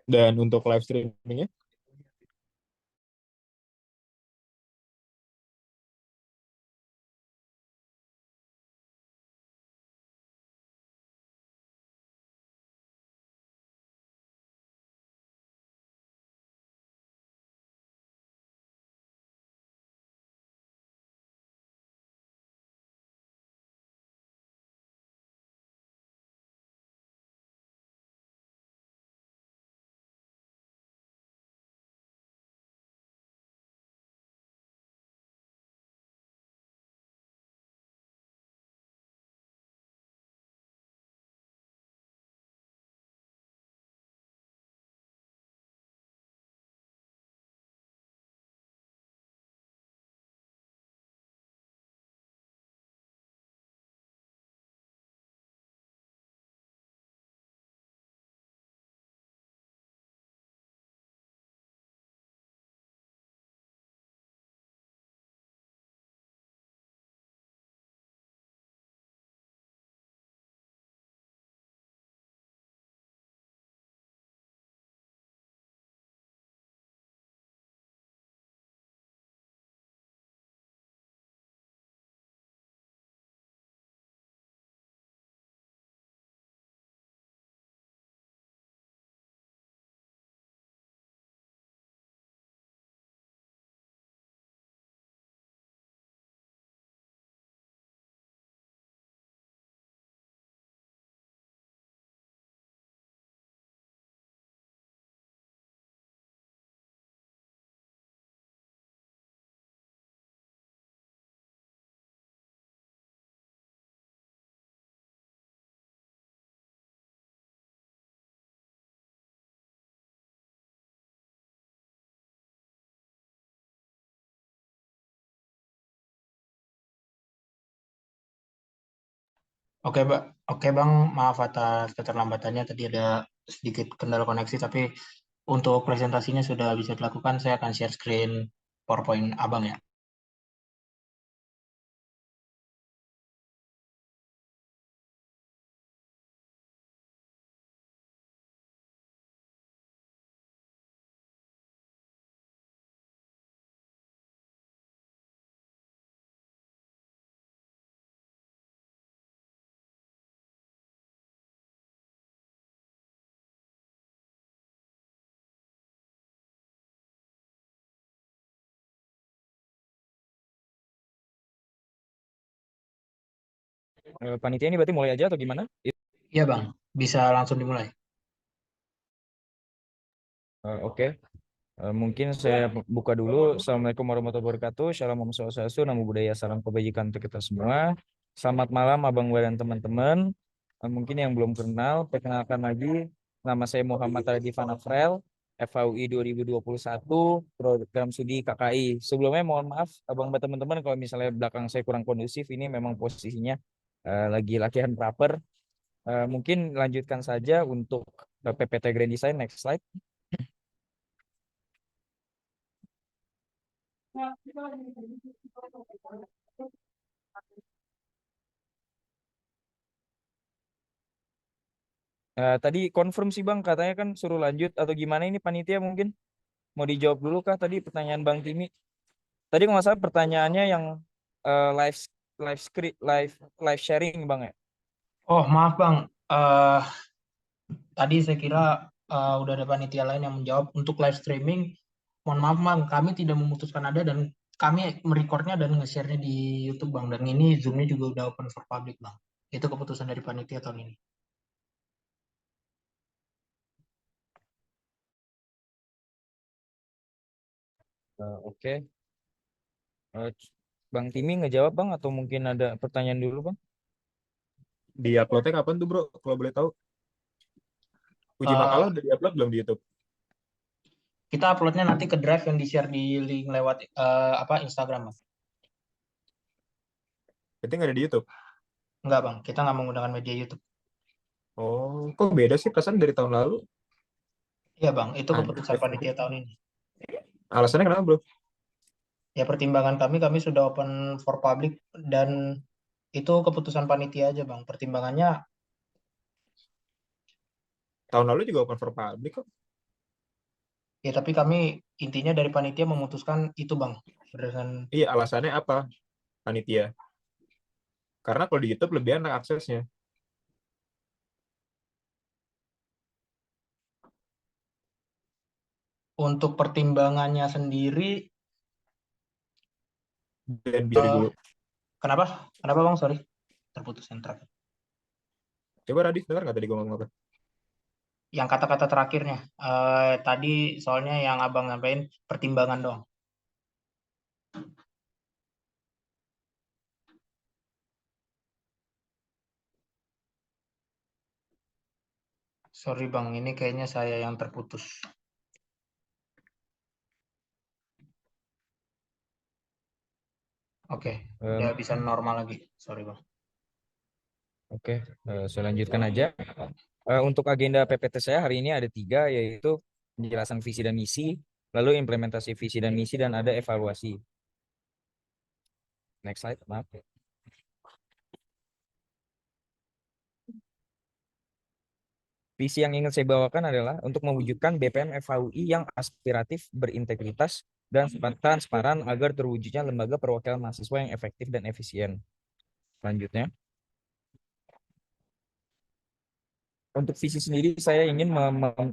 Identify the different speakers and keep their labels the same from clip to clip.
Speaker 1: Dan untuk live streamingnya,
Speaker 2: Oke, Mbak. Oke, Bang. Maaf atas keterlambatannya. Tadi ada sedikit kendala koneksi, tapi untuk presentasinya sudah bisa dilakukan. Saya akan share screen PowerPoint Abang ya.
Speaker 3: Panitia ini berarti mulai aja atau gimana?
Speaker 2: Iya, Bang. Bisa langsung dimulai.
Speaker 3: Oke. Mungkin saya buka dulu. Assalamualaikum warahmatullahi wabarakatuh. Shalom Om Swastiastu, Namo Buddhaya, salam kebajikan untuk kita semua. Selamat malam Abang Wa dan teman-teman. Mungkin yang belum kenal, perkenalkan lagi. Nama saya Muhammad Radifan Afrel, FAUI 2021, program studi KKI. Sebelumnya mohon maaf Abang dan teman-teman kalau misalnya belakang saya kurang kondusif, ini memang posisinya lagi latihan proper. Mungkin lanjutkan saja untuk PPT Grand Design, next slide. Tadi confirm sih Bang, katanya kan suruh lanjut atau gimana ini panitia mungkin mau dijawab dulu kah tadi pertanyaan Bang Timi? Tadi kalau nggak salah pertanyaannya yang live live script live sharing Bang ya.
Speaker 2: Oh, maaf, Bang. Tadi saya kira udah ada panitia lain yang menjawab. Untuk live streaming, mohon maaf, Bang. Kami tidak memutuskan ada dan kami merecordnya dan nge-share-nya di YouTube, Bang. Dan ini Zoom-nya juga udah open for public, Bang. Itu keputusan dari panitia tahun ini.
Speaker 3: Oke. Eh, Bang Timi ngejawab Bang atau mungkin ada pertanyaan dulu Bang?
Speaker 1: di uploadnya kapan tuh bro? Kalau boleh tahu, uji makalah
Speaker 2: Eh,
Speaker 1: udah diupload belum di YouTube?
Speaker 2: kita uploadnya nanti ke Drive yang di-share di link lewat apa Instagram, Bang.
Speaker 1: Berarti nggak ada di YouTube.
Speaker 2: Enggak, Bang. Kita nggak menggunakan media YouTube.
Speaker 1: Oh, kok beda sih perasaan dari tahun lalu?
Speaker 2: Iya, Bang. Itu
Speaker 1: Ada
Speaker 2: keputusan
Speaker 1: live streaming.
Speaker 2: panitia tahun ini.
Speaker 1: Alasannya kenapa bro?
Speaker 2: Ya, pertimbangan kami sudah open for public dan itu keputusan panitia aja, Bang. Pertimbangannya
Speaker 1: Tahun lalu juga open for public kok.
Speaker 2: Ya, tapi kami intinya dari panitia memutuskan itu Bang. Berdasarkan
Speaker 1: Iya, alasannya apa panitia? Karena kalau di YouTube lebih enak aksesnya.
Speaker 2: untuk pertimbangannya sendiri,
Speaker 1: Dan bisa dulu.
Speaker 2: kenapa? Kenapa Bang? Sorry, terputus yang terakhir.
Speaker 1: Coba Radif, dengar nggak tadi gue ngomong apa?
Speaker 2: Yang kata-kata terakhirnya, tadi soalnya yang Abang sampaikan pertimbangan doang. Sorry Bang, ini kayaknya saya yang terputus. Oke, udah bisa normal lagi. Sorry Bang.
Speaker 3: Oke, saya lanjutkan aja. Untuk agenda PPT saya hari ini ada 3, yaitu penjelasan visi dan misi, lalu implementasi visi dan misi, dan ada evaluasi. Next slide, maaf. Visi yang ingin saya bawakan adalah untuk mewujudkan BPM FHUI yang aspiratif, berintegritas, dan transparan agar terwujudnya lembaga perwakilan mahasiswa yang efektif dan efisien. Selanjutnya, untuk visi sendiri saya ingin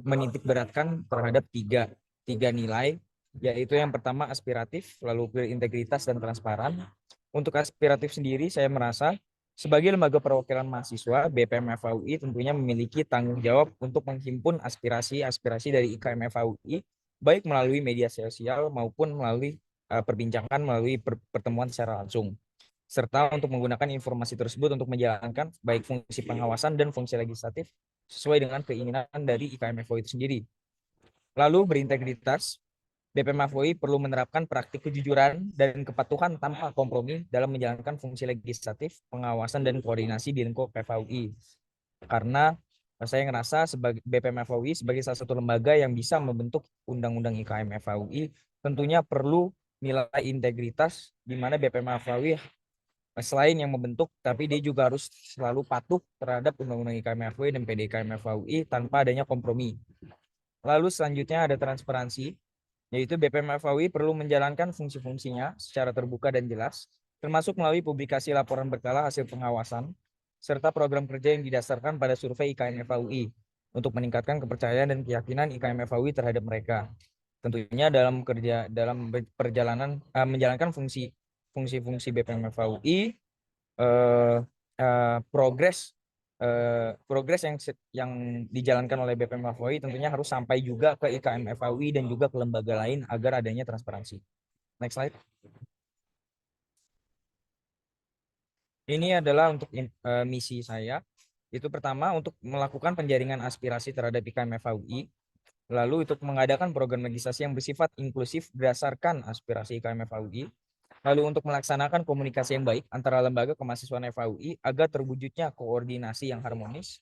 Speaker 3: menitik beratkan terhadap tiga nilai, yaitu yang pertama aspiratif, lalu berintegritas dan transparan. Untuk aspiratif sendiri saya merasa sebagai lembaga perwakilan mahasiswa, BPM FHUI tentunya memiliki tanggung jawab untuk menghimpun aspirasi-aspirasi dari IKM FHUI, baik melalui media sosial maupun melalui perbincangan melalui pertemuan secara langsung, serta untuk menggunakan informasi tersebut untuk menjalankan baik fungsi pengawasan dan fungsi legislatif sesuai dengan keinginan dari IKM FHUI itu sendiri. Lalu berintegritas, BPM FHUI perlu menerapkan praktik kejujuran dan kepatuhan tanpa kompromi dalam menjalankan fungsi legislatif, pengawasan, dan koordinasi di lingkup FHUI. Karena saya ngerasa sebagai BPM FHUI sebagai salah satu lembaga yang bisa membentuk undang-undang IKM FHUI, tentunya perlu nilai integritas di mana BPM FHUI selain yang membentuk, tapi dia juga harus selalu patuh terhadap undang-undang IKM FHUI dan PD IKM FHUI tanpa adanya kompromi. Lalu selanjutnya ada transparansi, yaitu BPM FHUI perlu menjalankan fungsi-fungsinya secara terbuka dan jelas, termasuk melalui publikasi laporan berkala hasil pengawasan, serta program kerja yang didasarkan pada survei IKM FHUI untuk meningkatkan kepercayaan dan keyakinan IKM FHUI terhadap mereka. Tentunya dalam perjalanan menjalankan fungsi-fungsi BPM FHUI, progres yang dijalankan oleh BPM FHUI tentunya harus sampai juga ke IKM FHUI dan juga ke lembaga lain agar adanya transparansi. Next slide. Ini adalah untuk misi saya. Itu pertama untuk melakukan penjaringan aspirasi terhadap IKM FHUI. Lalu untuk mengadakan program legislasi yang bersifat inklusif berdasarkan aspirasi IKM FHUI. Lalu untuk melaksanakan komunikasi yang baik antara lembaga kemahasiswaan FHUI agar terwujudnya koordinasi yang harmonis.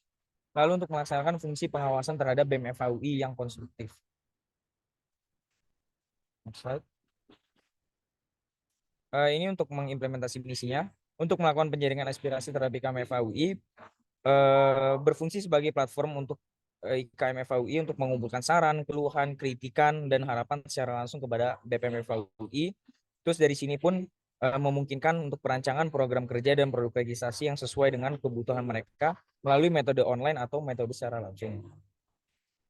Speaker 3: Lalu untuk melaksanakan fungsi pengawasan terhadap BEM FHUI yang konstruktif. Next slide. Ini untuk mengimplementasi misinya. Untuk melakukan penjaringan aspirasi terhadap IKM FHUI, berfungsi sebagai platform untuk IKM FHUI untuk mengumpulkan saran, keluhan, kritikan, dan harapan secara langsung kepada BPM FHUI. Terus dari sini pun memungkinkan untuk perancangan program kerja dan produk legislasi yang sesuai dengan kebutuhan mereka melalui metode online atau metode secara langsung.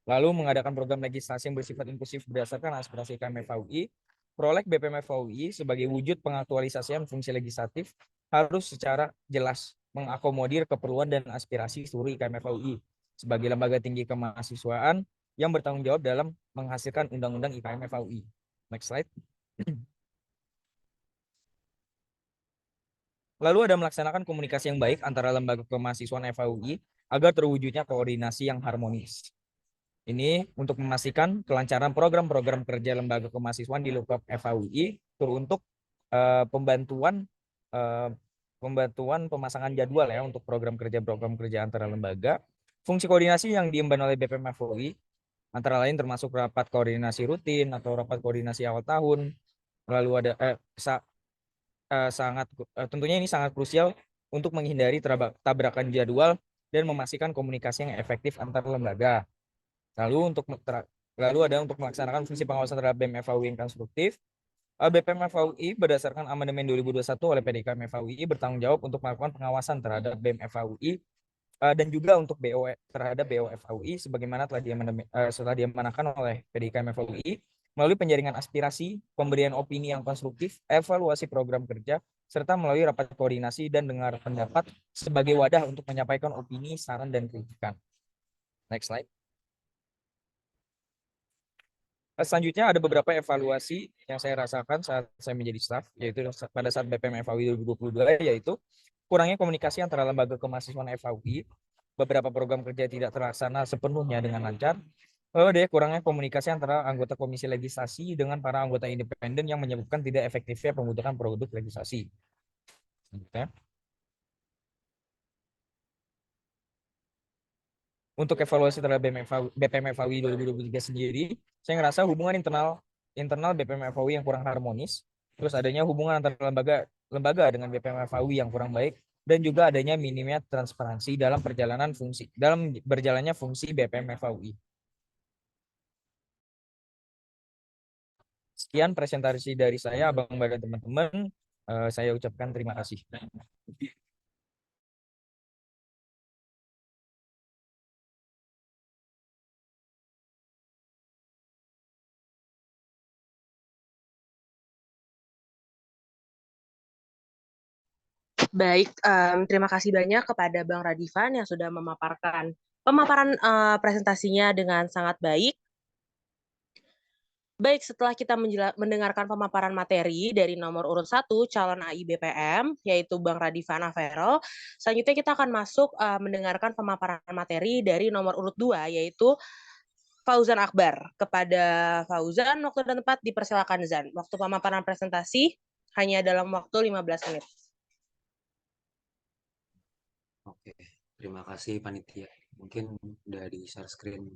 Speaker 3: Lalu mengadakan program legislasi yang bersifat inklusif berdasarkan aspirasi IKM FHUI. Proleg BPM FHUI sebagai wujud pengaktualisasian fungsi legislatif harus secara jelas mengakomodir keperluan dan aspirasi seluruh IKM FHUI sebagai lembaga tinggi kemahasiswaan yang bertanggung jawab dalam menghasilkan undang-undang IKM FHUI. Next slide. Lalu ada melaksanakan komunikasi yang baik antara lembaga kemahasiswaan FHUI agar terwujudnya koordinasi yang harmonis. Ini untuk memastikan kelancaran program-program kerja lembaga kemahasiswaan di lingkup FHUI teruntuk pembantuan pemasangan jadwal ya untuk program kerja antara lembaga. Fungsi koordinasi yang diemban oleh BPM FHUI antara lain termasuk rapat koordinasi rutin atau rapat koordinasi awal tahun. Lalu ada tentunya ini sangat krusial untuk menghindari tabrakan jadwal dan memastikan komunikasi yang efektif antar lembaga. Lalu ada untuk melaksanakan fungsi pengawasan terhadap BEM FAUI yang konstruktif. BPM FAUI berdasarkan amandemen 2021 oleh PDKM FAUI bertanggung jawab untuk melakukan pengawasan terhadap BEM FAUI dan juga untuk terhadap BO FAUI sebagaimana setelah diamanahkan oleh PDKM FAUI melalui penjaringan aspirasi, pemberian opini yang konstruktif, evaluasi program kerja, serta melalui rapat koordinasi dan dengar pendapat sebagai wadah untuk menyampaikan opini, saran, dan kritikan. Next slide. Selanjutnya ada beberapa evaluasi yang saya rasakan saat saya menjadi staf, yaitu pada saat BPM FAUI 2022, yaitu kurangnya komunikasi antara lembaga kemahasiswaan FAUI, beberapa program kerja tidak terlaksana sepenuhnya dengan lancar, lalu ada kurangnya komunikasi antara anggota komisi legislasi dengan para anggota independen yang menyebabkan tidak efektifnya pembentukan produk legislasi. Untuk evaluasi terhadap BPM FAUI 2023 sendiri, saya ngerasa hubungan internal BPM FAUI yang kurang harmonis, terus adanya hubungan antara lembaga dengan BPM FAUI yang kurang baik, dan juga adanya minimnya transparansi dalam berjalannya fungsi BPM FAUI. Sekian presentasi dari saya, Abang dan teman-teman. Saya ucapkan terima kasih.
Speaker 4: Baik, terima kasih banyak kepada Bang Radifan yang sudah memaparkan pemaparan presentasinya dengan sangat baik. Baik, setelah kita mendengarkan pemaparan materi dari nomor urut 1 calon AI BPM, yaitu Bang Radifan Avero, selanjutnya kita akan masuk mendengarkan pemaparan materi dari nomor urut 2, yaitu Fauzan Akbar. Kepada Fauzan, waktu dan tempat dipersilakan Zan. Waktu pemaparan presentasi hanya dalam waktu 15 menit.
Speaker 5: Oke, terima kasih panitia. Mungkin udah di share screen.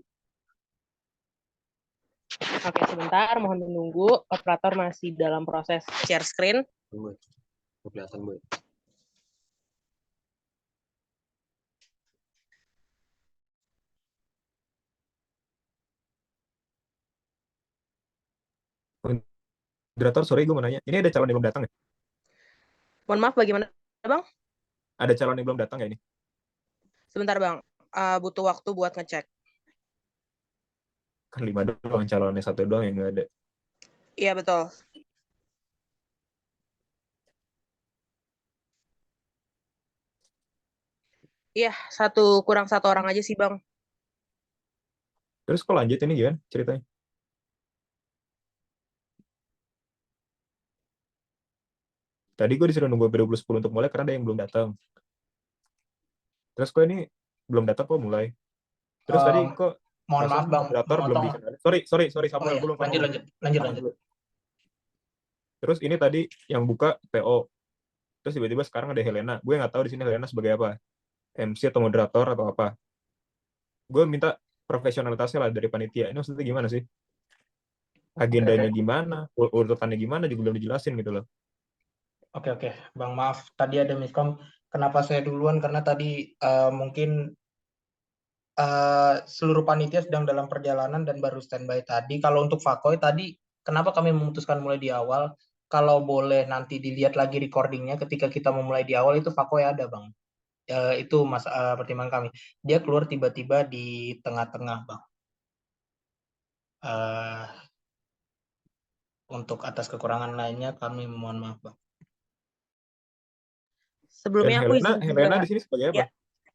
Speaker 4: Oke, sebentar, mohon menunggu. Operator masih dalam proses share screen.
Speaker 5: Tunggu, kelihatan Bu.
Speaker 1: Moderator, sorry gue mau nanya. Ini ada calon yang belum datang ya?
Speaker 4: Mohon maaf, bagaimana, Bang?
Speaker 1: Ada calon yang belum datang ya ini?
Speaker 4: Sebentar, Bang. Butuh waktu buat ngecek.
Speaker 1: Kan 5 doang calonnya, 1 doang yang nggak ada.
Speaker 4: Iya, betul. Iya, kurang satu orang aja sih, Bang.
Speaker 1: Terus kok lanjut ini gimana ceritanya? Tadi gue disuruh nunggu 2010 untuk mulai karena ada yang belum datang. Terus kok ini belum datang kok mulai. Terus tadi kok
Speaker 2: Mohon maaf Bang,
Speaker 1: moderator belum
Speaker 2: memotong.
Speaker 1: dikenal. Sorry Samuel,
Speaker 2: iya,
Speaker 1: belum.
Speaker 2: lanjut.
Speaker 1: Terus ini tadi yang buka PO. Terus tiba-tiba sekarang ada Helena. Gue nggak tahu di sini Helena sebagai apa. MC atau moderator atau apa. Gue minta profesionalitasnya lah dari panitia. Ini maksudnya gimana sih? Agendanya gimana? Urutannya gimana juga belum dijelasin gitu loh.
Speaker 2: Oke, Bang, maaf. Tadi ada miskom. Kenapa saya duluan? Karena tadi mungkin seluruh panitia sedang dalam perjalanan dan baru standby tadi. Kalau untuk Fakoi tadi, kenapa kami memutuskan mulai di awal? Kalau boleh nanti dilihat lagi recordingnya ketika kita memulai di awal itu Fakoi ada Bang. Itu pertimbangan kami. Dia keluar tiba-tiba di tengah-tengah Bang. Untuk atas kekurangan lainnya kami mohon maaf Bang.
Speaker 4: Sebelumnya
Speaker 1: Dan
Speaker 4: aku izin
Speaker 1: Helena
Speaker 4: juga.
Speaker 1: di sini sebagai apa?
Speaker 4: Ya.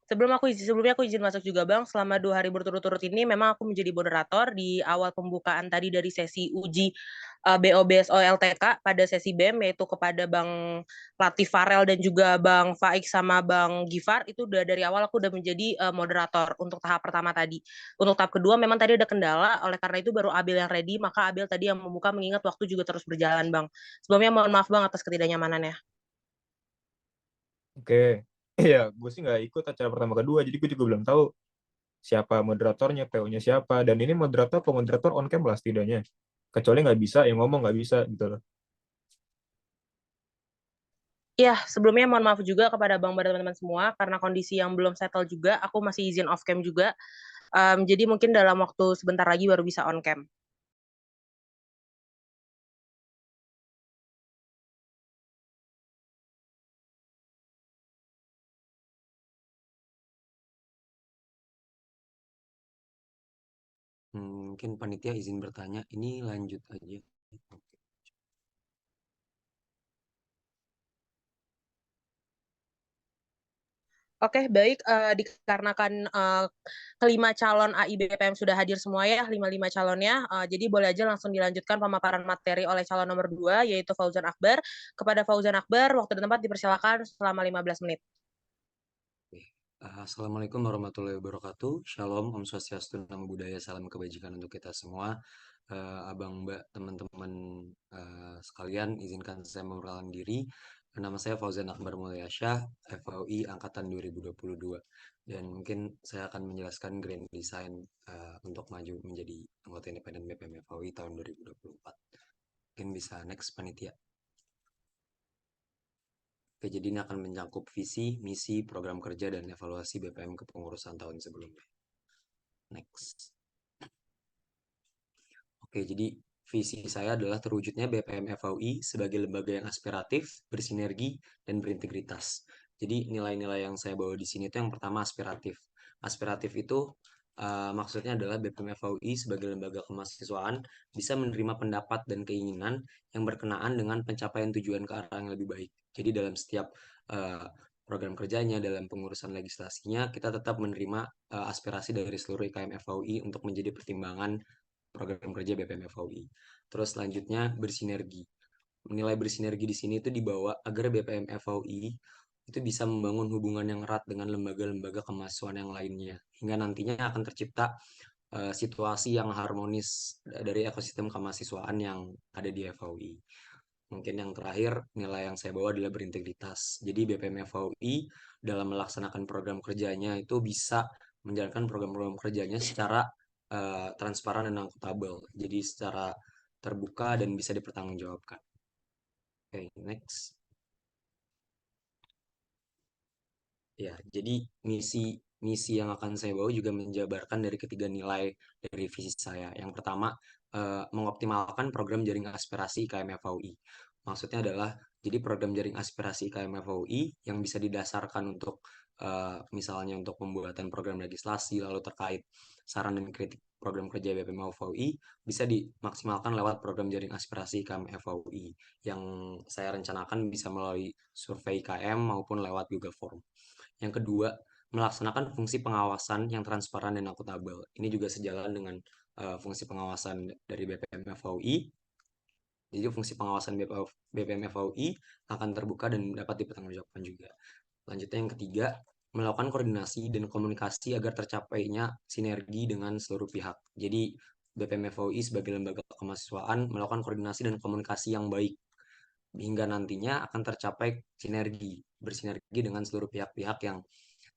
Speaker 4: Sebelumnya aku izin masuk juga Bang. Selama 2 hari berturut-turut ini memang aku menjadi moderator di awal pembukaan tadi dari sesi uji BOBSO LTK pada sesi BEM, yaitu kepada Bang Latif Farel dan juga Bang Faik sama Bang Gifar. Itu udah dari awal aku udah menjadi moderator untuk tahap pertama tadi. Untuk tahap kedua memang tadi ada kendala, oleh karena itu baru Abil yang ready, maka Abil tadi yang membuka mengingat waktu juga terus berjalan Bang. Sebelumnya mohon maaf Bang atas ketidaknyamanannya.
Speaker 1: Oke. Iya, gue sih nggak ikut acara pertama kedua, jadi gue juga belum tahu siapa moderatornya, PO-nya siapa. Dan ini moderator on cam lah setidaknya. Kecuali nggak bisa, yang ngomong nggak bisa gitu loh.
Speaker 4: Ya, sebelumnya mohon maaf juga kepada Bang dan teman-teman semua, karena kondisi yang belum settle juga, aku masih izin off cam juga. Jadi mungkin dalam waktu sebentar lagi baru bisa on cam.
Speaker 5: Mungkin panitia izin bertanya, ini lanjut aja.
Speaker 4: Oke, baik. Dikarenakan kelima calon AI BPM sudah hadir semua ya, lima calonnya. Jadi boleh aja langsung dilanjutkan pemaparan materi oleh calon nomor 2, yaitu Fauzan Akbar. Kepada Fauzan Akbar, waktu dan tempat dipersilakan selama 15 menit.
Speaker 5: Assalamualaikum warahmatullahi wabarakatuh. Shalom, Om Swastiastu, Namo Buddhaya, salam kebajikan untuk kita semua. Abang, Mbak, teman-teman sekalian, izinkan saya memperkenalkan diri. Nama saya Fauzan Akbar Mulyasyah, FAUI Angkatan 2022. Dan mungkin saya akan menjelaskan grand design untuk maju menjadi anggota independen BPM FAUI tahun 2024. Mungkin bisa next, panitia. Oke, jadi ini akan mencakup visi, misi, program kerja, dan evaluasi BPM kepengurusan tahun sebelumnya. Next. Oke, jadi visi saya adalah terwujudnya BPM FAUI sebagai lembaga yang aspiratif, bersinergi, dan berintegritas. Jadi nilai-nilai yang saya bawa di sini itu yang pertama aspiratif. Aspiratif itu maksudnya adalah BPM FAUI sebagai lembaga kemahasiswaan bisa menerima pendapat dan keinginan yang berkenaan dengan pencapaian tujuan ke arah yang lebih baik. Jadi dalam setiap program kerjanya, dalam pengurusan legislasinya, kita tetap menerima aspirasi dari seluruh IKM FAUI untuk menjadi pertimbangan program kerja BPM FAUI. Terus selanjutnya bersinergi. Nilai bersinergi di sini itu dibawa agar BPM FAUI itu bisa membangun hubungan yang erat dengan lembaga-lembaga kemahasiswaan yang lainnya hingga nantinya akan tercipta situasi yang harmonis dari ekosistem kemahasiswaan yang ada di FAUI. Mungkin yang terakhir, nilai yang saya bawa adalah berintegritas. Jadi BPM FAUI dalam melaksanakan program kerjanya itu bisa menjalankan program-program kerjanya secara transparan dan akuntabel. Jadi secara terbuka dan bisa dipertanggungjawabkan. Oke, next. Ya, jadi misi yang akan saya bawa juga menjabarkan dari ketiga nilai dari visi saya. Yang pertama, mengoptimalkan program jaring aspirasi IKM FAUI. Maksudnya adalah jadi program jaring aspirasi IKM FAUI yang bisa didasarkan untuk misalnya untuk pembuatan program legislasi lalu terkait saran dan kritik program kerja BPM FAUI bisa dimaksimalkan lewat program jaring aspirasi IKM FAUI yang saya rencanakan bisa melalui survei IKM maupun lewat Google Form. Yang kedua, melaksanakan fungsi pengawasan yang transparan dan akuntabel. Ini juga sejalan dengan fungsi pengawasan dari BPM FAUI. Jadi fungsi pengawasan BPM FAUI akan terbuka dan dapat dipertanggungjawabkan juga. Selanjutnya yang ketiga, melakukan koordinasi dan komunikasi agar tercapainya sinergi dengan seluruh pihak. Jadi BPM FAUI sebagai lembaga kemahasiswaan melakukan koordinasi dan komunikasi yang baik hingga nantinya akan tercapai sinergi, bersinergi dengan seluruh pihak-pihak yang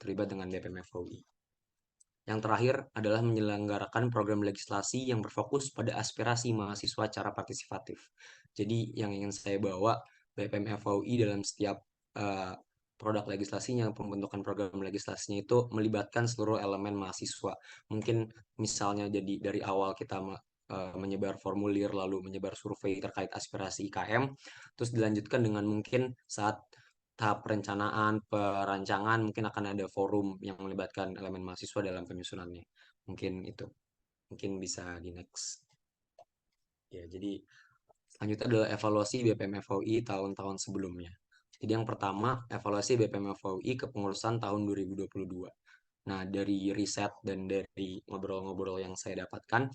Speaker 5: terlibat dengan BPM FAUI. Yang terakhir adalah menyelenggarakan program legislasi yang berfokus pada aspirasi mahasiswa secara partisipatif. Jadi yang ingin saya bawa BPM FAUI dalam setiap produk legislasinya, pembentukan program legislasinya itu melibatkan seluruh elemen mahasiswa. Mungkin misalnya jadi dari awal kita menyebar formulir, lalu menyebar survei terkait aspirasi IKM, terus dilanjutkan dengan mungkin saat tahap perencanaan, perancangan, mungkin akan ada forum yang melibatkan elemen mahasiswa dalam penyusunannya. Mungkin itu. Mungkin bisa di next. Ya, jadi selanjutnya adalah evaluasi BPM FAUI tahun-tahun sebelumnya. Jadi yang pertama, evaluasi BPM FAUI kepengurusan tahun 2022. Nah, dari riset dan dari ngobrol-ngobrol yang saya dapatkan,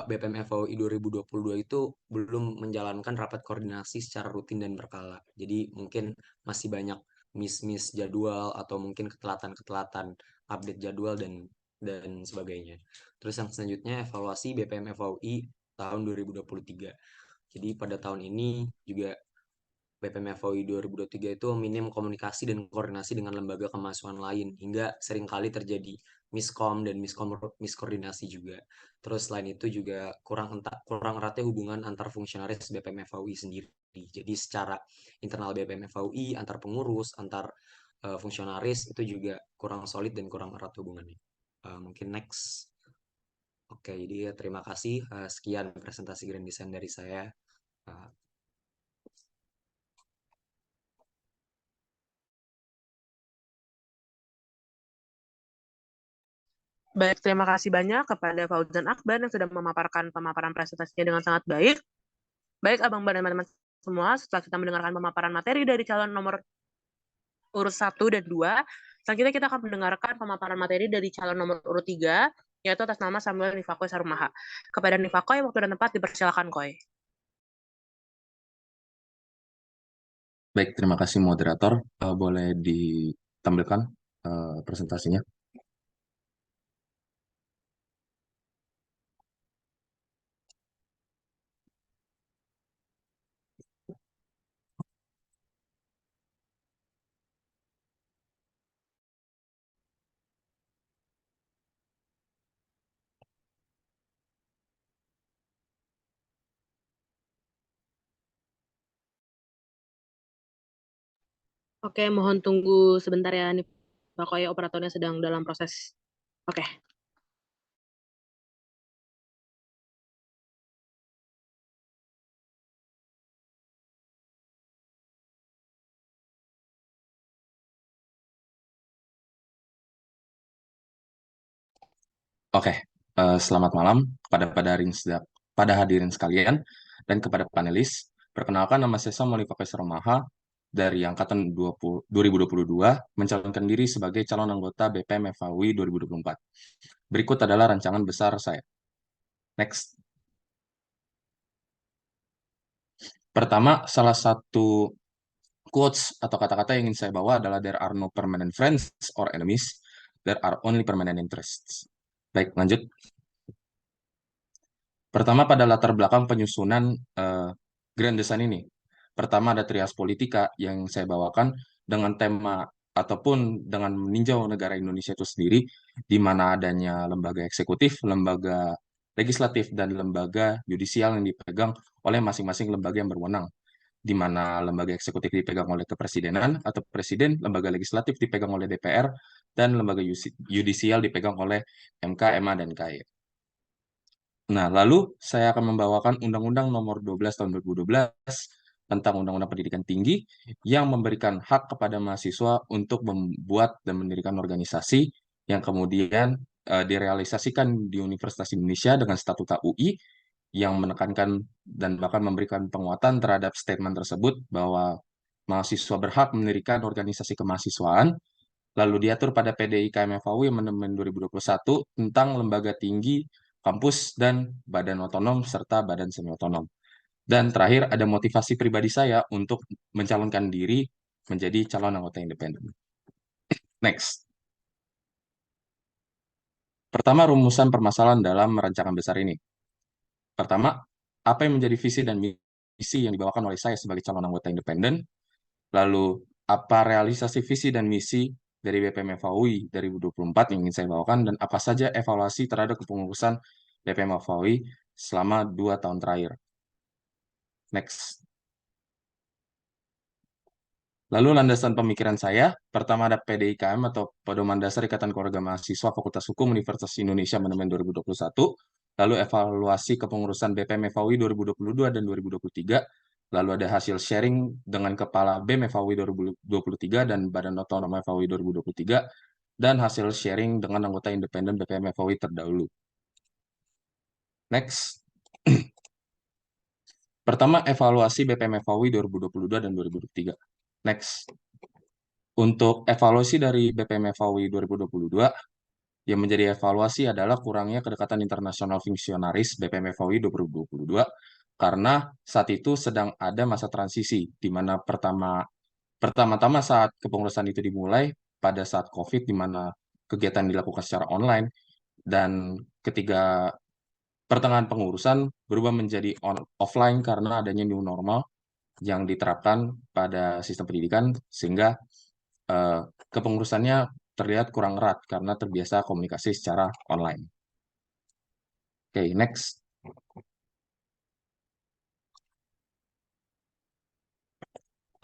Speaker 5: BPM FAUI 2022 itu belum menjalankan rapat koordinasi secara rutin dan berkala. Jadi mungkin masih banyak miss jadwal atau mungkin ketelatan-ketelatan update jadwal dan sebagainya. Terus yang selanjutnya evaluasi BPM FAUI tahun 2023. Jadi pada tahun ini juga BPM FAUI 2023 itu minim komunikasi dan koordinasi dengan lembaga kemahasiswaan lain hingga seringkali terjadi miskom dan miskoordinasi juga. Terus selain itu juga kurang eratnya hubungan antar fungsionaris BPM FAUI sendiri. Jadi secara internal BPM FAUI, antar pengurus, antar fungsionaris itu juga kurang solid dan kurang erat hubungannya. Mungkin next. Oke, jadi terima kasih. Sekian presentasi Grand Design dari saya. Uh,
Speaker 4: Baik, terima kasih banyak kepada Fauzan Akbar yang sudah memaparkan pemaparan presentasinya dengan sangat baik. Baik, Abang Bar dan teman-teman semua, setelah kita mendengarkan pemaparan materi dari calon nomor urut 1 dan 2, selanjutnya kita akan mendengarkan pemaparan materi dari calon nomor urut 3, yaitu atas nama Samuel Nivakoy Sarumaha. Kepada Nivakoy, waktu dan tempat dipersilakan, Koy.
Speaker 6: Baik, terima kasih moderator. Boleh ditampilkan presentasinya.
Speaker 4: Oke, mohon tunggu sebentar ya, Nivakoy, operatornya sedang dalam proses. Oke.
Speaker 6: Oke, selamat malam pada hadirin sekalian dan kepada panelis. Perkenalkan, nama saya Samuel Nivakoy Sarumaha dari Angkatan 2022, mencalonkan diri sebagai calon anggota BPM FAUI 2024. Berikut adalah rancangan besar saya. Next. Pertama, salah satu quotes atau kata-kata yang ingin saya bawa adalah there are no permanent friends or enemies, there are only permanent interests. Baik, lanjut. Pertama, pada latar belakang penyusunan Grand Design ini. Pertama, ada trias politika yang saya bawakan dengan tema ataupun dengan meninjau negara Indonesia itu sendiri, di mana adanya lembaga eksekutif, lembaga legislatif, dan lembaga yudisial yang dipegang oleh masing-masing lembaga yang berwenang, di mana lembaga eksekutif dipegang oleh kepresidenan atau presiden, lembaga legislatif dipegang oleh DPR, dan lembaga yudisial dipegang oleh MK, MA, dan KY. Nah, lalu saya akan membawakan Undang-Undang Nomor 12 Tahun 2012 tentang Undang-Undang Pendidikan Tinggi yang memberikan hak kepada mahasiswa untuk membuat dan mendirikan organisasi yang kemudian direalisasikan di Universitas Indonesia dengan statuta UI yang menekankan dan bahkan memberikan penguatan terhadap statement tersebut bahwa mahasiswa berhak mendirikan organisasi kemahasiswaan, lalu diatur pada PDI KMFAUI Amandemen 2021 tentang lembaga tinggi, kampus, dan badan otonom serta badan semi otonom. Dan terakhir ada motivasi pribadi saya untuk mencalonkan diri menjadi calon anggota independen. Next. Pertama, rumusan permasalahan dalam rancangan besar ini. Pertama, apa yang menjadi visi dan misi yang dibawakan oleh saya sebagai calon anggota independen? Lalu, apa realisasi visi dan misi dari BPM FAUI 2024 yang ingin saya bawakan, dan apa saja evaluasi terhadap kepengurusan BPM FAUI selama 2 tahun terakhir. Next. Lalu landasan pemikiran saya, pertama ada PDIKM atau Pedoman Dasar Ikatan Keluarga Mahasiswa Fakultas Hukum Universitas Indonesia Amandemen 2021, lalu evaluasi kepengurusan BPM FAUI 2022 dan 2023, lalu ada hasil sharing dengan Kepala BEM FAUI 2023 dan Badan Otonom FAUI 2023, dan hasil sharing dengan anggota independen BPM FAUI terdahulu. Next. Pertama, evaluasi BPM FAUI 2022 dan 2023. Next. Untuk evaluasi dari BPM FAUI 2022, yang menjadi evaluasi adalah kurangnya kedekatan internasional fungsionaris BPM FAUI 2022, karena saat itu sedang ada masa transisi, di mana pertama-tama saat kepengurusan itu dimulai pada saat COVID, di mana kegiatan dilakukan secara online, dan ketika pertengahan pengurusan berubah menjadi offline karena adanya new normal yang diterapkan pada sistem pendidikan, sehingga kepengurusannya terlihat kurang erat karena terbiasa komunikasi secara online. Oke, next.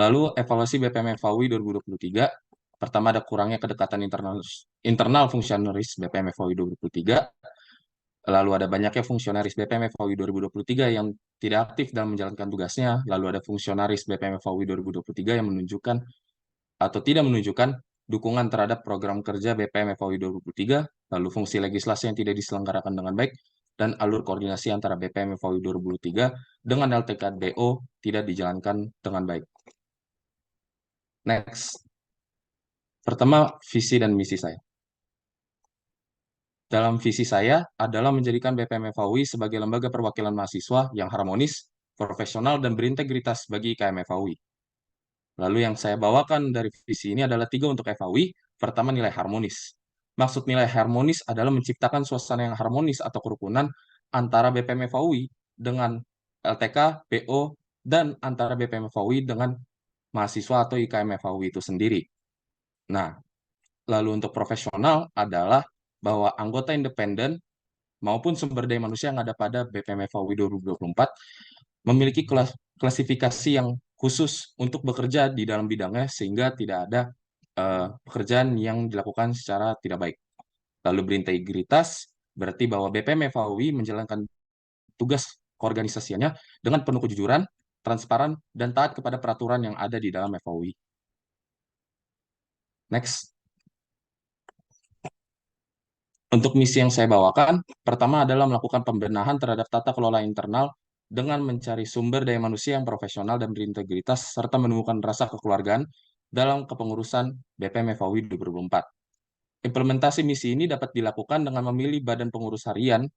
Speaker 6: Lalu evaluasi BPM FAUI 2023. Pertama, ada kurangnya kedekatan internal fungsionaris BPM FOI 2023. Lalu ada banyaknya fungsionaris BPM FOI 2023 yang tidak aktif dalam menjalankan tugasnya. Lalu ada fungsionaris BPM FOI 2023 yang menunjukkan atau tidak menunjukkan dukungan terhadap program kerja BPM FOI 2023. Lalu fungsi legislasi yang tidak diselenggarakan dengan baik, dan alur koordinasi antara BPM FOI 2023 dengan LTK BO tidak dijalankan dengan baik. Next. Pertama, visi dan misi saya. Dalam visi saya adalah menjadikan BPM FAUI sebagai lembaga perwakilan mahasiswa yang harmonis, profesional, dan berintegritas bagi IKM FAUI. Lalu yang saya bawakan dari visi ini adalah 3 untuk FAUI. Pertama, nilai harmonis. Maksud nilai harmonis adalah menciptakan suasana yang harmonis atau kerukunan antara BPM FAUI dengan LTK, BO, dan antara BPM FAUI dengan mahasiswa atau IKM FAUI itu sendiri. Nah, lalu untuk profesional adalah bahwa anggota independen maupun sumber daya manusia yang ada pada BPM FAUI 2024 memiliki klasifikasi yang khusus untuk bekerja di dalam bidangnya sehingga tidak ada pekerjaan yang dilakukan secara tidak baik. Lalu berintegritas berarti bahwa BPM FAUI menjalankan tugas keorganisasiannya dengan penuh kejujuran, transparan, dan taat kepada peraturan yang ada di dalam FAUI. Next. Untuk misi yang saya bawakan, pertama adalah melakukan pembenahan terhadap tata kelola internal dengan mencari sumber daya manusia yang profesional dan berintegritas, serta menemukan rasa kekeluargaan dalam kepengurusan BPM FAUI 2024. Implementasi misi ini dapat dilakukan dengan memilih badan pengurus harian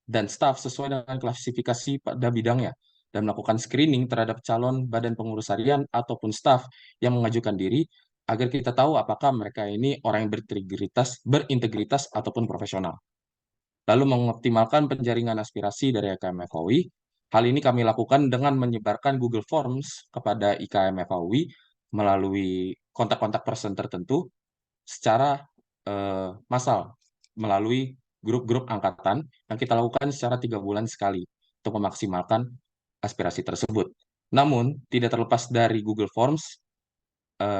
Speaker 6: dan staf sesuai dengan klasifikasi pada bidangnya, dan melakukan screening terhadap calon badan pengurus harian ataupun staf yang mengajukan diri, agar kita tahu apakah mereka ini orang yang berintegritas ataupun profesional. Lalu mengoptimalkan penjaringan aspirasi dari IKM FAUI. Hal ini kami lakukan dengan menyebarkan Google Forms kepada IKM FAUI melalui kontak-kontak person tertentu secara massal, melalui grup-grup angkatan yang kita lakukan secara 3 bulan sekali untuk memaksimalkan aspirasi tersebut. Namun, tidak terlepas dari Google Forms,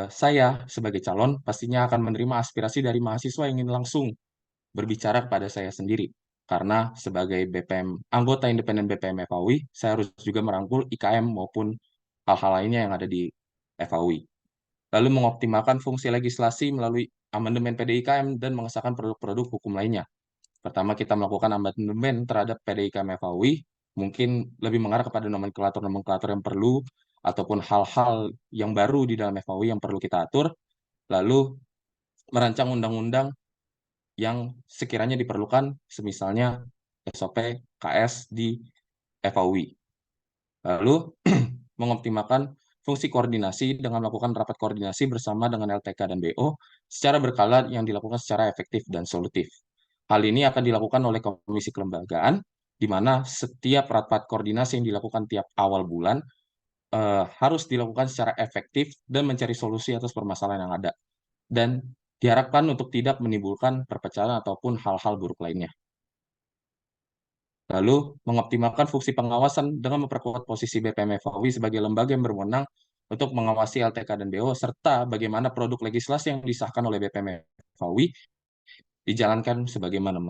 Speaker 6: saya sebagai calon pastinya akan menerima aspirasi dari mahasiswa yang ingin langsung berbicara kepada saya sendiri. Karena sebagai anggota independen BPM FAUI, saya harus juga merangkul IKM maupun hal-hal lainnya yang ada di FAUI. Lalu mengoptimalkan fungsi legislasi melalui amandemen PDIKM dan mengesahkan produk-produk hukum lainnya. Pertama, kita melakukan amandemen terhadap PDIKM FAUI, mungkin lebih mengarah kepada nomenklatur-nomenklatur yang perlu, ataupun hal-hal yang baru di dalam FAUI yang perlu kita atur, lalu merancang undang-undang yang sekiranya diperlukan, semisalnya SOP, KS di FAUI. Lalu mengoptimalkan fungsi koordinasi dengan melakukan rapat koordinasi bersama dengan LTK dan BO secara berkala yang dilakukan secara efektif dan solutif. Hal ini akan dilakukan oleh Komisi Kelembagaan, di mana setiap rapat koordinasi yang dilakukan tiap awal bulan harus dilakukan secara efektif dan mencari solusi atas permasalahan yang ada. Dan diharapkan untuk tidak menimbulkan perpecahan ataupun hal-hal buruk lainnya. Lalu, mengoptimalkan fungsi pengawasan dengan memperkuat posisi BPM FAUI sebagai lembaga yang berwenang untuk mengawasi LTK dan BO, serta bagaimana produk legislasi yang disahkan oleh BPM FAUI dijalankan sebagaimana